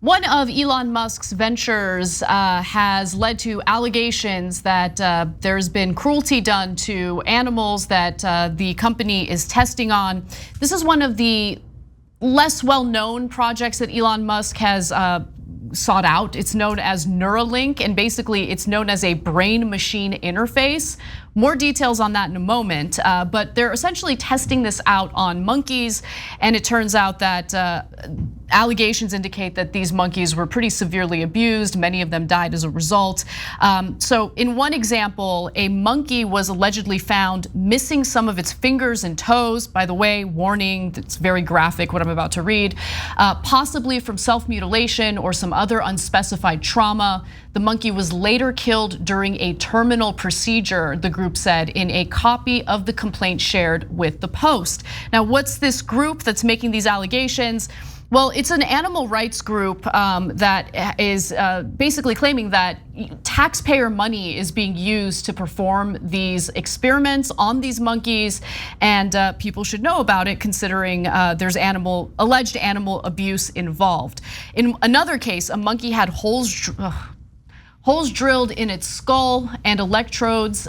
One of Elon Musk's ventures has led to allegations that there's been cruelty done to animals that the company is testing on. This is one of the less well-known projects that Elon Musk has sought out. It's known as Neuralink, and basically it's known as a brain-machine interface. More details on that in a moment, but they're essentially testing this out on monkeys, and it turns out that allegations indicate that these monkeys were pretty severely abused. Many of them died as a result. So in one example, a monkey was allegedly found missing some of its fingers and toes. By the way, warning, it's very graphic what I'm about to read. Possibly from self-mutilation or some other unspecified trauma. The monkey was later killed during a terminal procedure, the group said in a copy of the complaint shared with the Post. Now, what's this group that's making these allegations? Well, it's an animal rights group that is basically claiming that taxpayer money is being used to perform these experiments on these monkeys, and people should know about it considering there's alleged animal abuse involved. In another case, a monkey had holes drilled in its skull and electrodes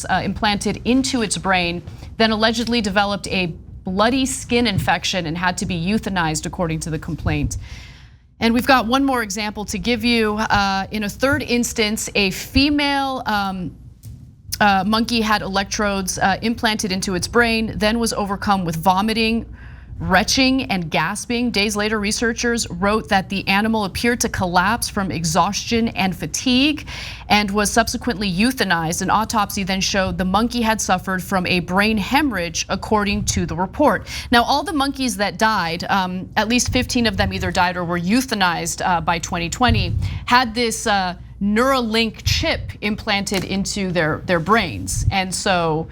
implanted into its brain, then allegedly developed a bloody skin infection and had to be euthanized according to the complaint. And we've got one more example to give you. In a third instance, a female monkey had electrodes implanted into its brain, then was overcome with vomiting, retching, and gasping. Days later, researchers wrote that the animal appeared to collapse from exhaustion and fatigue and was subsequently euthanized. An autopsy then showed the monkey had suffered from a brain hemorrhage, according to the report. Now, all the monkeys that died, at least 15 of them either died or were euthanized by 2020, had this Neuralink chip implanted into their brains. And so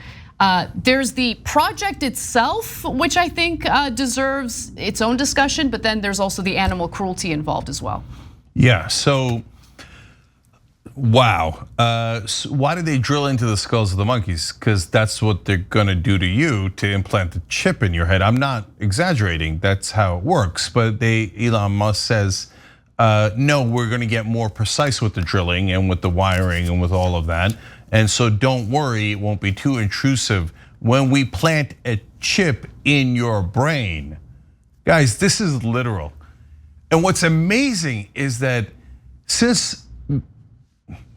there's the project itself, which I think deserves its own discussion, but then there's also the animal cruelty involved as well. Yeah, so, wow. So why did they drill into the skulls of the monkeys? Because that's what they're gonna do to you to implant the chip in your head. I'm not exaggerating, that's how it works. But Elon Musk says, no, we're gonna get more precise with the drilling and with the wiring and with all of that. And so don't worry, it won't be too intrusive when we plant a chip in your brain. Guys, this is literal. And what's amazing is that since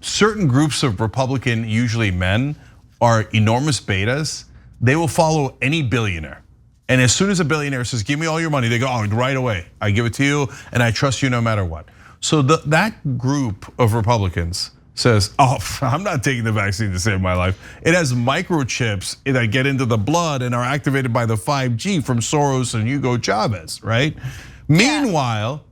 certain groups of Republican, usually men, are enormous betas, they will follow any billionaire. And as soon as a billionaire says, give me all your money, they go, oh, right away, I give it to you and I trust you no matter what. So that group of Republicans says, oh, I'm not taking the vaccine to save my life. It has microchips that get into the blood and are activated by the 5G from Soros and Hugo Chavez, right? Yeah. Meanwhile,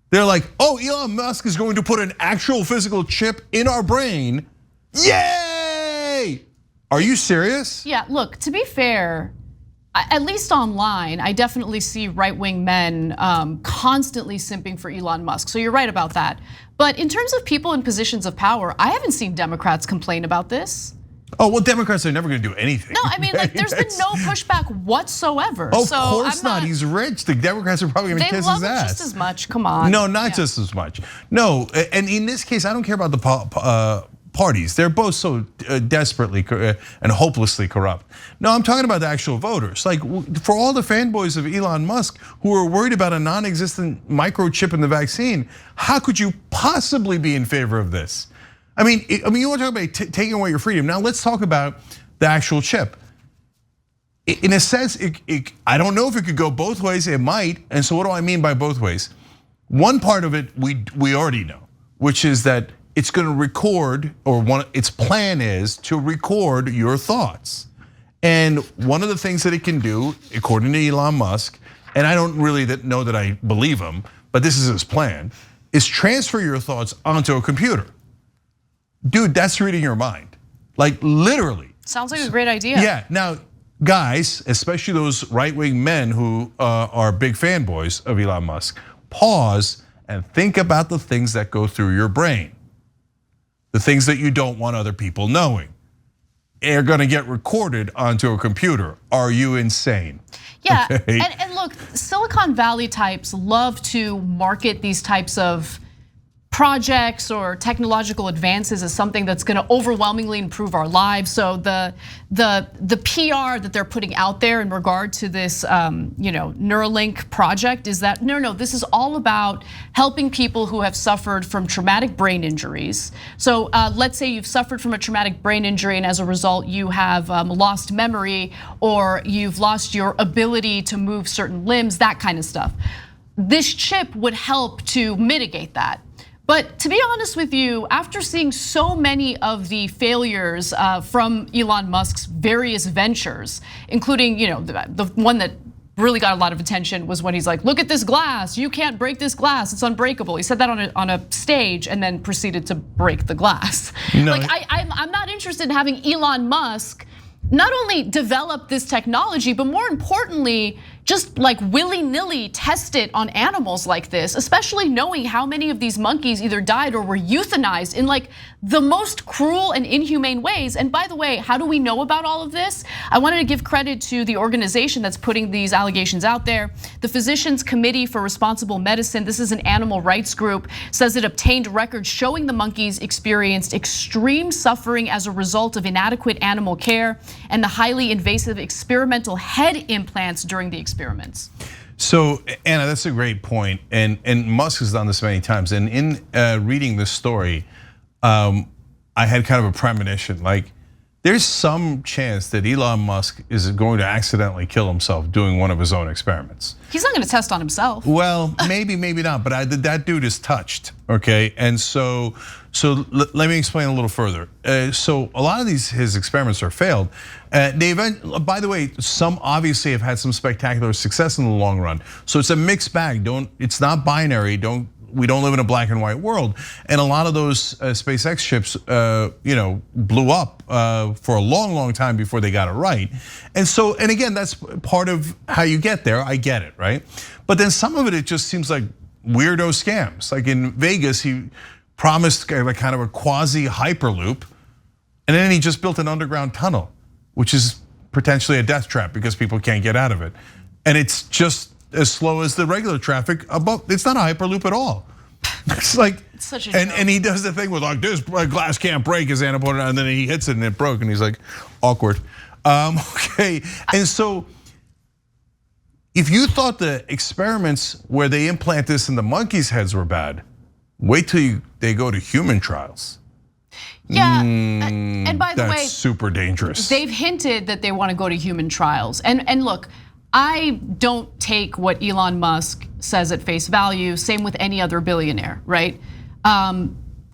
they're like, oh, Elon Musk is going to put an actual physical chip in our brain. Yay! Are you serious? Yeah, look, to be fair, at least online, I definitely see right-wing men constantly simping for Elon Musk. So you're right about that. But in terms of people in positions of power, I haven't seen Democrats complain about this. Oh, well, Democrats are never gonna do anything. No, I mean, like, there's been no pushback whatsoever. Of course not, he's rich. The Democrats are probably gonna kiss his ass. They love him just as much, come on. No, not just as much. No, and in this case, I don't care about the parties. They're both so desperately and hopelessly corrupt. No, I'm talking about the actual voters. Like, for all the fanboys of Elon Musk who are worried about a non-existent microchip in the vaccine, how could you possibly be in favor of this? I mean, you want to talk about taking away your freedom. Now let's talk about the actual chip. In a sense, I don't know if it could go both ways. It might. And so what do I mean by both ways? One part of it we already know, which is that it's going to record, or its plan is to record your thoughts. And one of the things that it can do, according to Elon Musk, and I don't really know that I believe him, but this is his plan, is transfer your thoughts onto a computer. Dude, that's reading your mind. Like, literally. Sounds like a great idea. Yeah, now, guys, especially those right-wing men who are big fanboys of Elon Musk, pause and think about the things that go through your brain. The things that you don't want other people knowing. Are gonna get recorded onto a computer. Are you insane? Yeah, okay. And look, Silicon Valley types love to market these types of projects or technological advances as something that's going to overwhelmingly improve our lives. So the PR that they're putting out there in regard to this Neuralink project is that no, this is all about helping people who have suffered from traumatic brain injuries. So let's say you've suffered from a traumatic brain injury and as a result you have lost memory or you've lost your ability to move certain limbs, that kind of stuff. This chip would help to mitigate that. But to be honest with you, after seeing so many of the failures from Elon Musk's various ventures, including the one that really got a lot of attention was when he's like, look at this glass, you can't break this glass, it's unbreakable. He said that on a stage and then proceeded to break the glass. No. Like I'm not interested in having Elon Musk not only develop this technology, but more importantly, just like willy-nilly test it on animals like this, especially knowing how many of these monkeys either died or were euthanized in like the most cruel and inhumane ways. And by the way, how do we know about all of this? I wanted to give credit to the organization that's putting these allegations out there. The Physicians Committee for Responsible Medicine, this is an animal rights group, says it obtained records showing the monkeys experienced extreme suffering as a result of inadequate animal care and the highly invasive experimental head implants during the experiments. So Anna, that's a great point, and Musk has done this many times. And in reading this story, I had kind of a premonition, like there's some chance that Elon Musk is going to accidentally kill himself doing one of his own experiments. He's not going to test on himself. Well, maybe not, but that dude is touched, okay? And so let me explain a little further. So a lot of his experiments are failed. By the way, some obviously have had some spectacular success in the long run. So it's a mixed bag. It's not binary. We don't live in a black and white world. And a lot of those SpaceX ships, blew up for a long time before they got it right. And again, that's part of how you get there. I get it, right? But then some of it just seems like weirdo scams. Like in Vegas, he promised kind of a quasi hyperloop, and then he just built an underground tunnel, which is potentially a death trap because people can't get out of it. And it's just as slow as the regular traffic above. It's not a hyperloop at all. It's like, it's such a and he does the thing with like this glass can't break, as Anna pointed out, and then he hits it and it broke, and he's like, awkward. Okay, and so if you thought the experiments where they implant this in the monkeys' heads were bad, wait till they go to human trials. Yeah, and by the way, that's super dangerous. They've hinted that they want to go to human trials, and look, I don't take what Elon Musk says at face value, same with any other billionaire, right?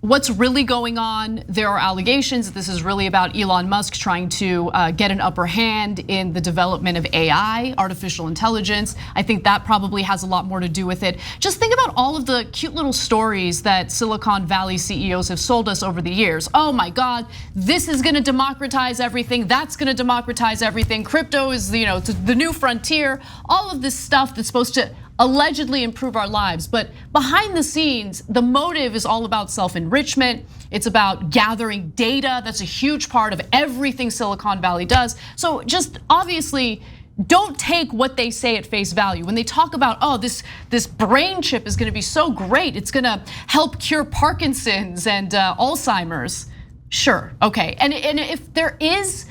What's really going on, there are allegations that this is really about Elon Musk trying to get an upper hand in the development of AI, artificial intelligence. I think that probably has a lot more to do with it. Just think about all of the cute little stories that Silicon Valley CEOs have sold us over the years. Oh my God, this is gonna democratize everything, that's gonna democratize everything. Crypto is the new frontier, all of this stuff that's supposed to allegedly improve our lives. But behind the scenes, the motive is all about self-enrichment. It's about gathering data. That's a huge part of everything Silicon Valley does. So just obviously, don't take what they say at face value. When they talk about, this brain chip is gonna be so great, it's gonna help cure Parkinson's and Alzheimer's. Sure, okay, and if there is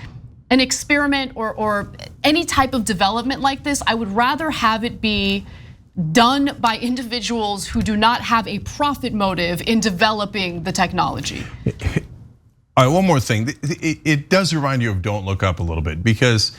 an experiment or any type of development like this, I would rather have it be done by individuals who do not have a profit motive in developing the technology. All right, one more thing. It does remind you of Don't Look Up a little bit, because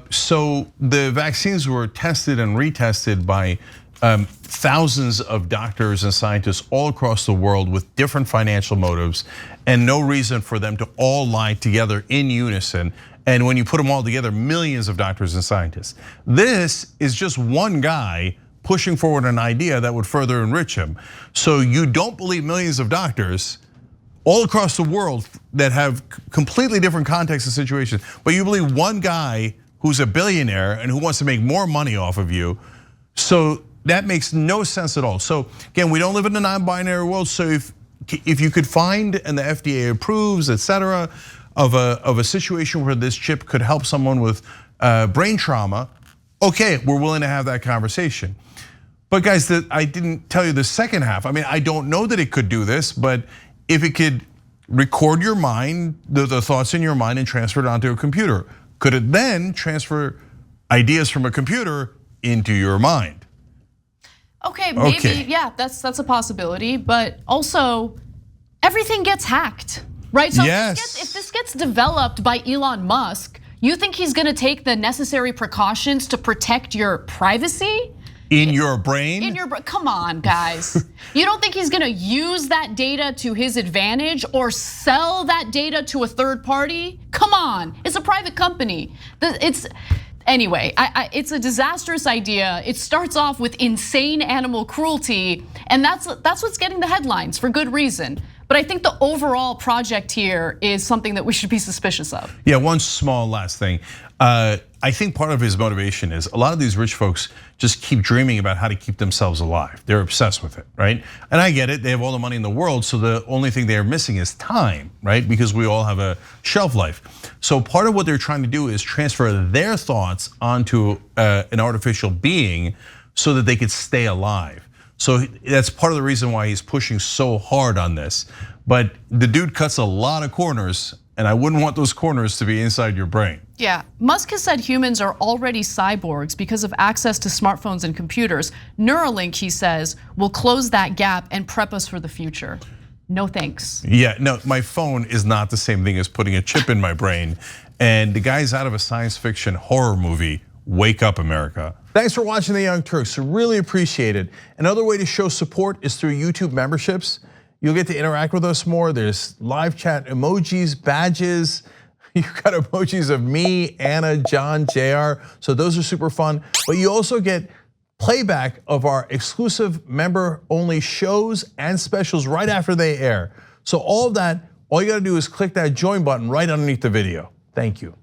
so the vaccines were tested and retested by thousands of doctors and scientists all across the world with different financial motives, and no reason for them to all lie together in unison. And when you put them all together, millions of doctors and scientists. This is just one guy pushing forward an idea that would further enrich him. So you don't believe millions of doctors all across the world that have completely different contexts and situations, but you believe one guy who's a billionaire and who wants to make more money off of you. So that makes no sense at all. So again, we don't live in a non-binary world. So if you could find, and the FDA approves, et cetera, of a situation where this chip could help someone with brain trauma, okay, we're willing to have that conversation. But guys, I didn't tell you the second half. I mean, I don't know that it could do this, but if it could record your mind, the thoughts in your mind and transfer it onto a computer, could it then transfer ideas from a computer into your mind? Okay, maybe, yeah, that's a possibility, but also everything gets hacked, right? So yes. if this gets developed by Elon Musk, you think he's gonna take the necessary precautions to protect your privacy? In your brain? In your brain, come on, guys. You don't think he's gonna use that data to his advantage or sell that data to a third party? Come on, it's a private company. Anyway, it's a disastrous idea. It starts off with insane animal cruelty, and that's what's getting the headlines for good reason. But I think the overall project here is something that we should be suspicious of. Yeah, one small last thing. I think part of his motivation is a lot of these rich folks just keep dreaming about how to keep themselves alive. They're obsessed with it, right? And I get it, they have all the money in the world, so the only thing they are missing is time, right? Because we all have a shelf life. So part of what they're trying to do is transfer their thoughts onto an artificial being so that they could stay alive. So that's part of the reason why he's pushing so hard on this. But the dude cuts a lot of corners, and I wouldn't want those corners to be inside your brain. Yeah, Musk has said humans are already cyborgs because of access to smartphones and computers. Neuralink, he says, will close that gap and prep us for the future. No thanks. Yeah, no, my phone is not the same thing as putting a chip in my brain. And the guy's out of a science fiction horror movie. Wake up, America. Thanks for watching The Young Turks, really appreciate it. Another way to show support is through YouTube memberships. You'll get to interact with us more. There's live chat emojis, badges. You've got emojis of me, Anna, John, JR. So those are super fun. But you also get playback of our exclusive member-only shows and specials right after they air. So all of that, all you gotta do is click that join button right underneath the video. Thank you.